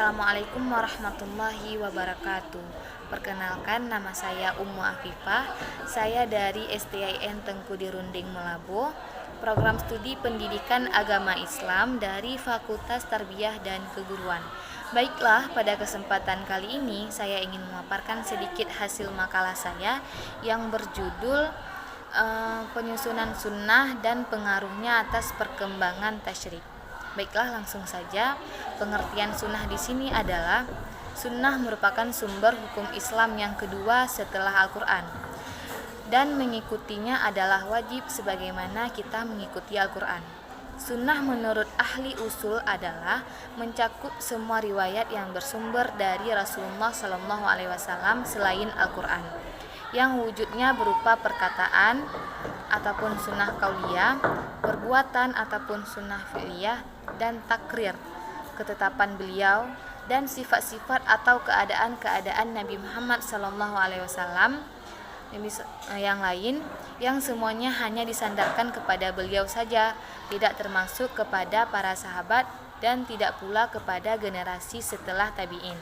Assalamualaikum warahmatullahi wabarakatuh. Perkenalkan, nama saya Ummu Afifah. Saya dari STIN Tengku Dirunding Melabo, program studi pendidikan agama Islam dari Fakultas Tarbiyah dan Keguruan. Baiklah, pada kesempatan kali ini saya ingin memaparkan sedikit hasil makalah saya yang berjudul penyusunan sunnah dan pengaruhnya atas perkembangan tasyrik. Baiklah, langsung saja. Pengertian sunnah di sini adalah sunnah merupakan sumber hukum Islam yang kedua setelah Al-Quran, dan mengikutinya adalah wajib sebagaimana kita mengikuti Al-Quran. Sunnah menurut ahli usul adalah mencakup semua riwayat yang bersumber dari Rasulullah SAW selain Al-Quran, yang wujudnya berupa perkataan ataupun sunnah qauliyah, perbuatan ataupun sunnah fi'liyah, dan takrir, ketetapan beliau, dan sifat-sifat atau keadaan-keadaan Nabi Muhammad SAW yang lain, yang semuanya hanya disandarkan kepada beliau saja, tidak termasuk kepada para sahabat dan tidak pula kepada generasi setelah tabi'in.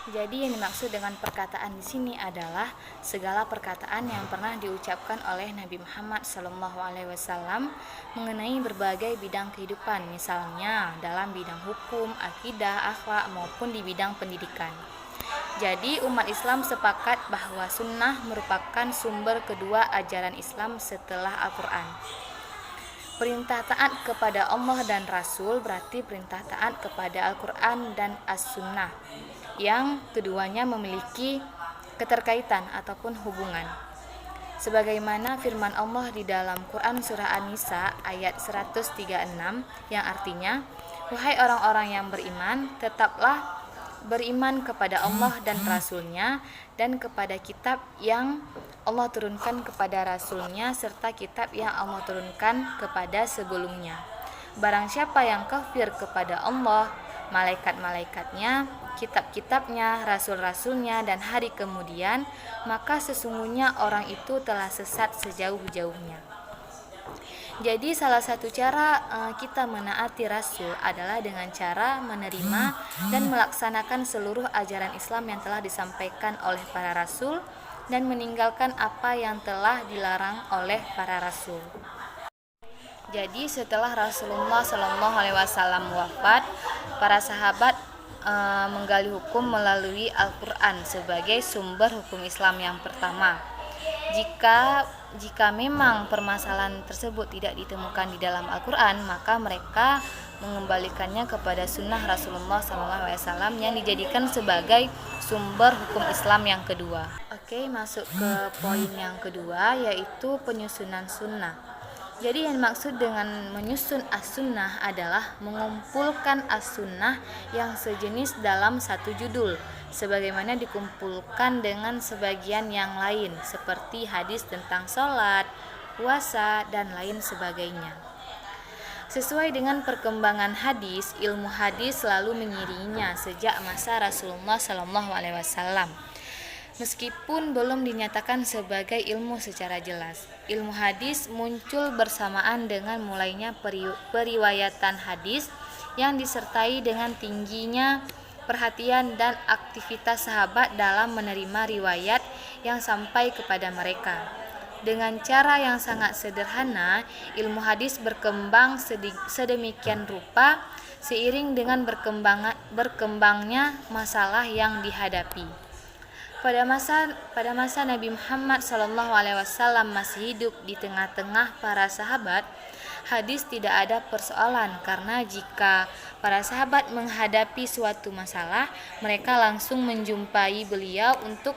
Jadi yang dimaksud dengan perkataan di sini adalah segala perkataan yang pernah diucapkan oleh Nabi Muhammad SAW mengenai berbagai bidang kehidupan, misalnya dalam bidang hukum, akidah, akhlak maupun di bidang pendidikan. Jadi umat Islam sepakat bahwa sunnah merupakan sumber kedua ajaran Islam setelah Al-Quran. Perintah taat kepada Allah dan Rasul berarti perintah taat kepada Al-Quran dan As-Sunnah, yang keduanya memiliki keterkaitan ataupun hubungan. Sebagaimana firman Allah di dalam Quran surah An-Nisa ayat 136 yang artinya, "Wahai orang-orang yang beriman, tetaplah beriman kepada Allah dan Rasul-Nya dan kepada kitab yang Allah turunkan kepada Rasul-Nya serta kitab yang Allah turunkan kepada sebelumnya. Barang siapa yang kafir kepada Allah, malaikat-malaikatnya, kitab-kitabnya, rasul-rasulnya, dan hari kemudian, maka sesungguhnya orang itu telah sesat sejauh-jauhnya." Jadi salah satu cara kita menaati Rasul adalah dengan cara menerima dan melaksanakan seluruh ajaran Islam yang telah disampaikan oleh para Rasul dan meninggalkan apa yang telah dilarang oleh para Rasul. Jadi setelah Rasulullah SAW wafat, para sahabat menggali hukum melalui Al-Quran sebagai sumber hukum Islam yang pertama. Jika memang permasalahan tersebut tidak ditemukan di dalam Al-Quran, maka mereka mengembalikannya kepada sunnah Rasulullah SAW yang dijadikan sebagai sumber hukum Islam yang kedua. Oke, masuk ke poin yang kedua, yaitu penyusunan sunnah. Jadi yang dimaksud dengan menyusun as-sunnah adalah mengumpulkan as-sunnah yang sejenis dalam satu judul, sebagaimana dikumpulkan dengan sebagian yang lain seperti hadis tentang sholat, puasa, dan lain sebagainya. Sesuai dengan perkembangan hadis, ilmu hadis selalu mengiringinya sejak masa Rasulullah SAW. Meskipun belum dinyatakan sebagai ilmu secara jelas, ilmu hadis muncul bersamaan dengan mulainya periwayatan hadis yang disertai dengan tingginya perhatian dan aktivitas sahabat dalam menerima riwayat yang sampai kepada mereka. Dengan cara yang sangat sederhana, ilmu hadis berkembang sedemikian rupa seiring dengan berkembangnya masalah yang dihadapi. Pada masa Nabi Muhammad SAW masih hidup di tengah-tengah para sahabat, hadis tidak ada persoalan karena jika para sahabat menghadapi suatu masalah, mereka langsung menjumpai beliau untuk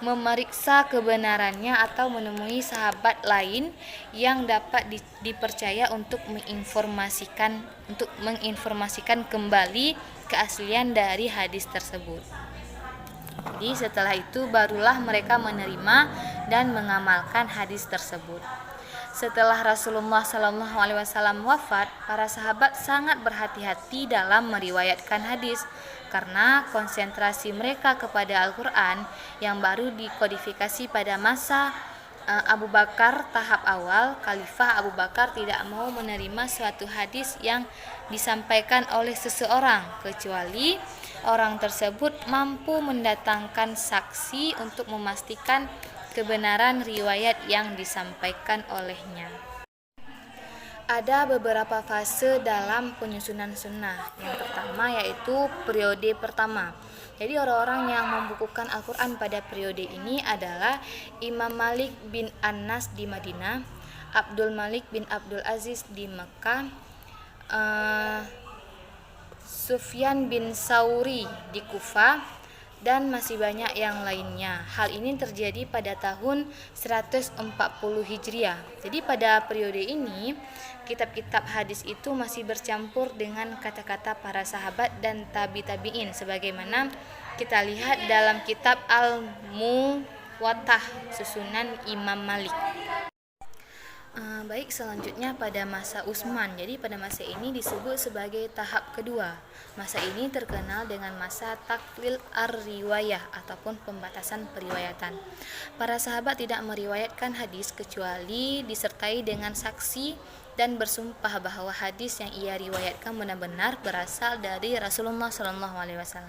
memeriksa kebenarannya atau menemui sahabat lain yang dapat dipercaya untuk menginformasikan kembali keaslian dari hadis tersebut. Jadi setelah itu barulah mereka menerima dan mengamalkan hadis tersebut. Setelah Rasulullah SAW wafat, para sahabat sangat berhati-hati dalam meriwayatkan hadis karena konsentrasi mereka kepada Al-Quran yang baru dikodifikasi pada masa Abu Bakar tahap awal, Khalifah Abu Bakar tidak mau menerima suatu hadis yang disampaikan oleh seseorang kecuali orang tersebut mampu mendatangkan saksi untuk memastikan kebenaran riwayat yang disampaikan olehnya. Ada beberapa fase dalam penyusunan sunnah. Yang pertama yaitu periode pertama. Jadi orang-orang yang membukukan Al-Quran pada periode ini adalah Imam Malik bin Anas di Madinah, Abdul Malik bin Abdul Aziz di Mekah, Sufyan bin Sauri di Kufah, dan masih banyak yang lainnya. Hal ini terjadi pada tahun 140 Hijriah. Jadi pada periode ini, kitab-kitab hadis itu masih bercampur dengan kata-kata para sahabat dan tabi-tabi'in, sebagaimana kita lihat dalam kitab Al-Muwattah susunan Imam Malik. Baik, selanjutnya pada masa Utsman. Jadi pada masa ini disebut sebagai tahap kedua. Masa ini terkenal dengan masa taklil ar-riwayah ataupun pembatasan periwayatan. Para sahabat tidak meriwayatkan hadis kecuali disertai dengan saksi dan bersumpah bahwa hadis yang ia riwayatkan benar-benar berasal dari Rasulullah SAW.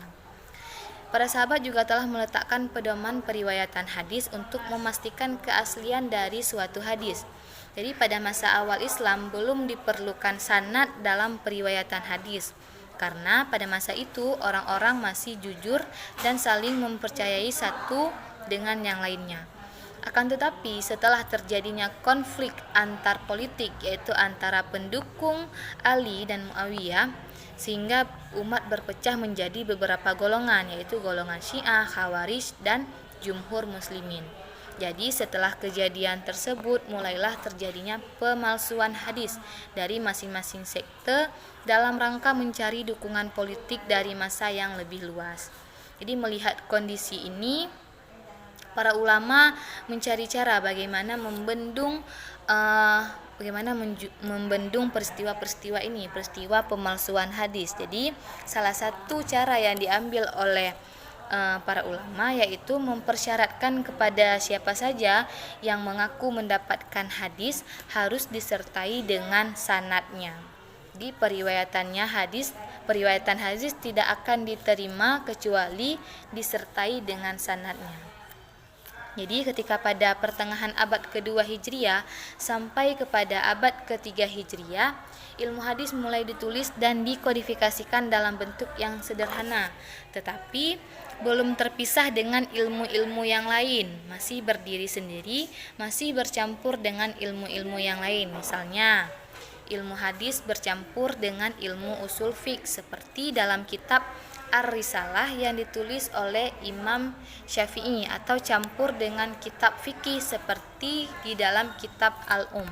Para sahabat juga telah meletakkan pedoman periwayatan hadis untuk memastikan keaslian dari suatu hadis. Jadi pada masa awal Islam belum diperlukan sanad dalam periwayatan hadis, karena pada masa itu orang-orang masih jujur dan saling mempercayai satu dengan yang lainnya. Akan tetapi setelah terjadinya konflik antar politik, yaitu antara pendukung Ali dan Muawiyah, sehingga umat berpecah menjadi beberapa golongan, yaitu golongan Syiah, Khawarij, dan Jumhur Muslimin. Jadi setelah kejadian tersebut mulailah terjadinya pemalsuan hadis dari masing-masing sekte dalam rangka mencari dukungan politik dari massa yang lebih luas. Jadi melihat kondisi ini, para ulama mencari cara bagaimana membendung peristiwa-peristiwa ini, peristiwa pemalsuan hadis. Jadi salah satu cara yang diambil oleh para ulama yaitu mempersyaratkan kepada siapa saja yang mengaku mendapatkan hadis harus disertai dengan sanadnya. Di periwayatan hadis tidak akan diterima kecuali disertai dengan sanadnya. Jadi ketika pada pertengahan abad kedua Hijriah sampai kepada abad ketiga Hijriah, ilmu hadis mulai ditulis dan dikodifikasikan dalam bentuk yang sederhana, tetapi belum terpisah dengan ilmu-ilmu yang lain, masih berdiri sendiri, masih bercampur dengan ilmu-ilmu yang lain. Misalnya, ilmu hadis bercampur dengan ilmu usul fiqh seperti dalam kitab Ar-Risalah yang ditulis oleh Imam Syafi'i, atau campur dengan kitab fikih seperti di dalam kitab Al-Um.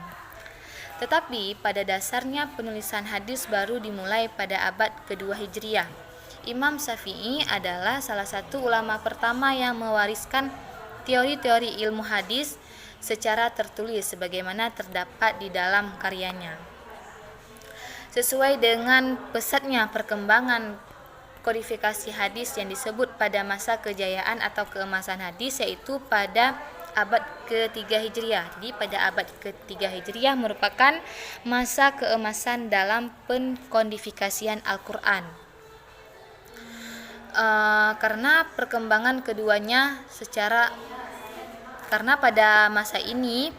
Tetapi pada dasarnya penulisan hadis baru dimulai pada abad kedua Hijriah. Imam Syafi'i adalah salah satu ulama pertama yang mewariskan teori-teori ilmu hadis secara tertulis sebagaimana terdapat di dalam karyanya. Sesuai dengan pesatnya perkembangan kodifikasi hadis yang disebut pada masa kejayaan atau keemasan hadis, yaitu pada abad ketiga Hijriah. Jadi pada abad ketiga Hijriah merupakan masa keemasan dalam pengkodifikasian Al-Quran. Karena perkembangan keduanya karena pada masa ini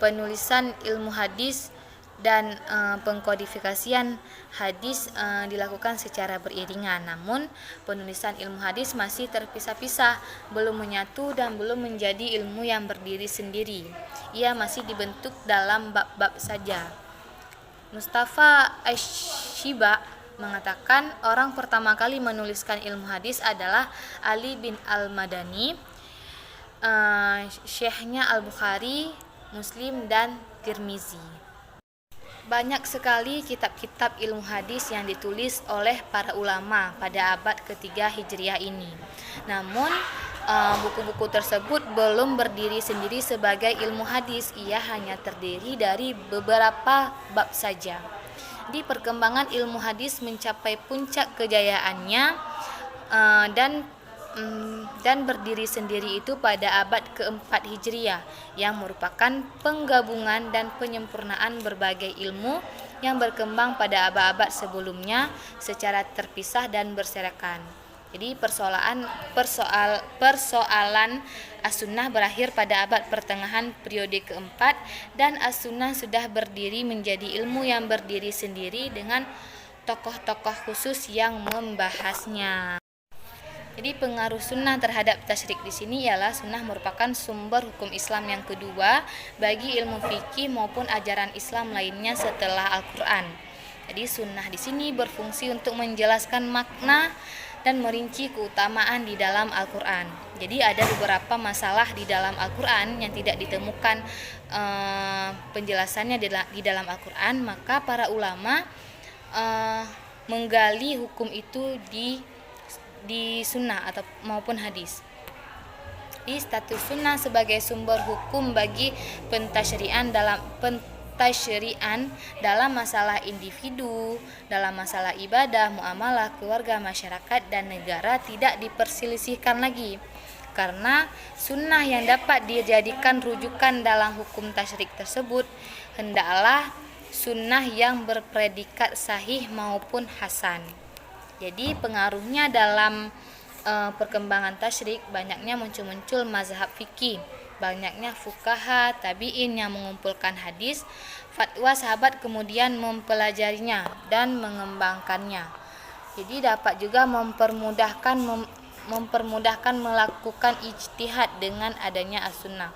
penulisan ilmu hadis dan pengkodifikasian hadis dilakukan secara beriringan. Namun penulisan ilmu hadis masih terpisah-pisah, belum menyatu dan belum menjadi ilmu yang berdiri sendiri. Ia masih dibentuk dalam bab-bab saja. Mustafa Asy-Syiba mengatakan orang pertama kali menuliskan ilmu hadis adalah Ali bin Al-Madani, syekhnya Al-Bukhari, Muslim, dan Tirmizi. Banyak sekali kitab-kitab ilmu hadis yang ditulis oleh para ulama pada abad ketiga Hijriah ini. Namun buku-buku tersebut belum berdiri sendiri sebagai ilmu hadis. Ia hanya terdiri dari beberapa bab saja. Di perkembangan ilmu hadis mencapai puncak kejayaannya dan dan berdiri sendiri itu pada abad keempat Hijriah, yang merupakan penggabungan dan penyempurnaan berbagai ilmu yang berkembang pada abad-abad sebelumnya secara terpisah dan berserakan. Jadi persoalan as-sunnah berakhir pada abad pertengahan periode keempat, dan as-sunnah sudah berdiri menjadi ilmu yang berdiri sendiri dengan tokoh-tokoh khusus yang membahasnya. Jadi pengaruh sunnah terhadap tasyrik di sini ialah sunnah merupakan sumber hukum Islam yang kedua bagi ilmu fikih maupun ajaran Islam lainnya setelah Al-Quran. Jadi sunnah di sini berfungsi untuk menjelaskan makna dan merinci keutamaan di dalam Al-Quran. Jadi ada beberapa masalah di dalam Al-Quran yang tidak ditemukan penjelasannya di dalam Al-Quran, maka para ulama menggali hukum itu di sunnah atau maupun hadis. Di status sunnah sebagai sumber hukum bagi pentasyri'an dalam masalah individu, dalam masalah ibadah, muamalah, keluarga, masyarakat, dan negara tidak diperselisihkan lagi. Karena sunnah yang dapat dijadikan rujukan dalam hukum tasyrik tersebut hendaklah sunnah yang berpredikat sahih maupun hasan. Jadi pengaruhnya dalam perkembangan tasyrik, banyaknya muncul mazhab fikih, banyaknya fuqaha tabi'in yang mengumpulkan hadis, fatwa sahabat kemudian mempelajarinya dan mengembangkannya. Jadi dapat juga mempermudahkan melakukan ijtihad dengan adanya as-sunnah,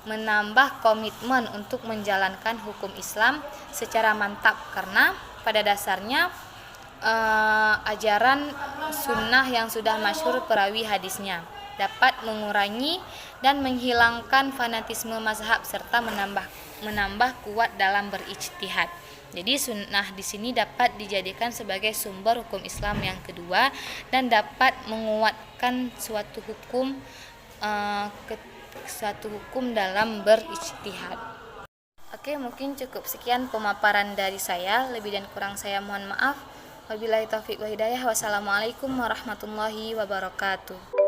menambah komitmen untuk menjalankan hukum Islam secara mantap, karena pada dasarnya ajaran sunnah yang sudah masyhur perawi hadisnya dapat mengurangi dan menghilangkan fanatisme mazhab serta menambah kuat dalam berijtihad. Jadi sunnah di sini dapat dijadikan sebagai sumber hukum Islam yang kedua dan dapat menguatkan suatu hukum dalam berijtihad. Oke, mungkin cukup sekian pemaparan dari saya. Lebih dan kurang saya mohon maaf. Wabillahi taufiq wa hidayah. Wassalamualaikum warahmatullahi wabarakatuh.